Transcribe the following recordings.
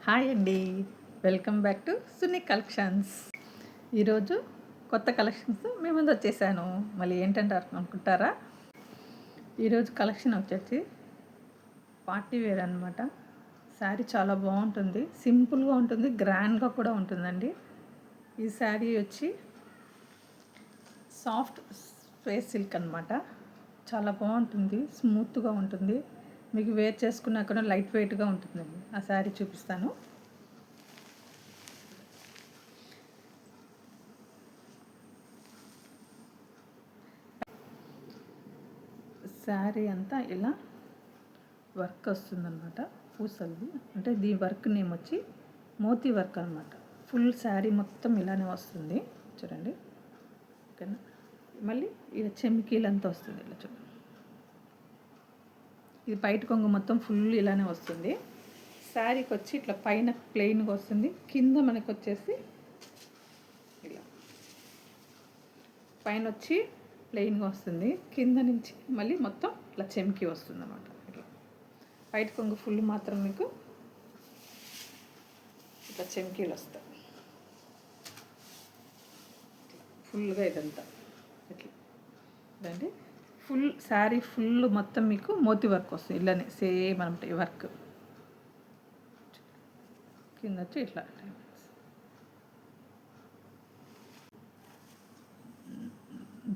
Hi అండి, welcome back to Sunni collections. ఈరోజు కొత్త కలెక్షన్స్ మీ ముందు వచ్చేసాను. మళ్ళీ ఏంటంటారు అనుకుంటారా? ఈరోజు కలెక్షన్ వచ్చేసి పార్టీ వేర్ అనమాట. శారీ చాలా బాగుంటుంది, సింపుల్గా ఉంటుంది, గ్రాండ్గా కూడా ఉంటుందండి. ఈ శారీ వచ్చి సాఫ్ట్ స్పేస్ సిల్క్ అనమాట. చాలా బాగుంటుంది, స్మూత్గా ఉంటుంది. మీకు వేర్ చేసుకున్నా కూడా లైట్ వెయిట్గా ఉంటుందండి. ఆ శారీ చూపిస్తాను. శారీ అంతా ఇలా వర్క్ వస్తుందన్నమాట, పూసలది. అంటే దీని వర్క్ నేమ్ వచ్చి మోతీ వర్క్ అనమాట. ఫుల్ శారీ మొత్తం ఇలానే వస్తుంది, చూడండి. ఓకేనా? మళ్ళీ ఇలా చెమ్కీలంతా వస్తుంది, ఇలా చూడండి. ఇది బయట కొంగు మొత్తం ఫుల్ ఇలానే వస్తుంది. శారీకి వచ్చి ఇట్లా పైన ప్లెయిన్గా వస్తుంది, కింద మనకు వచ్చేసి ఇలా పైన వచ్చి ప్లెయిన్గా వస్తుంది, కింద నుంచి మళ్ళీ మొత్తం ఇట్లా చెమ్కి వస్తుంది అన్నమాట. ఇట్లా బయట కొంగు ఫుల్ మాత్రం మీకు ఇట్లా చెమ్కీలు వస్తాయి ఫుల్గా. ఇదంతా ఇట్లా ఇదండి, ఫుల్ శారీ ఫుల్ మొత్తం మీకు మోతీ వర్క్ వస్తుంది, ఇలానే సేమ్ అనమాట. ఈ వర్క్ కింద వచ్చి ఇట్లా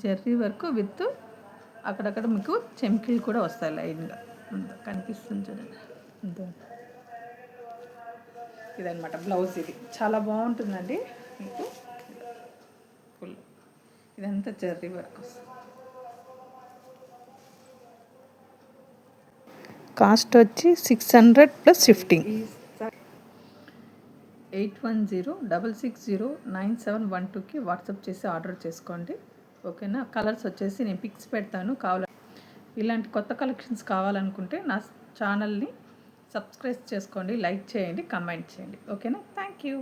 జెర్రీ వర్క్ విత్ అక్కడక్కడ మీకు చెమ్కీలు కూడా వస్తాయి లైన్గా. కనిపిస్తుంది చూడండి. ఇదనమాట బ్లౌజ్. ఇది చాలా బాగుంటుందండి మీకు. ఫుల్ ఇదంతా జెర్రీ వర్క్ వస్తుంది. కాస్ట్ వచ్చి 600 ప్లస్ షిఫ్టింగ్. 8106609712కి వాట్సాప్ చేసి ఆర్డర్ చేసుకోండి. ఓకేనా? కలర్స్ వచ్చేసి నేను పిక్స్ పెడతాను. ఇలాంటి కొత్త కలెక్షన్స్ కావాలనుకుంటే నా ఛానల్ని సబ్స్క్రైబ్ చేసుకోండి, లైక్ చేయండి, కమెంట్ చేయండి. ఓకేనా? Thank you.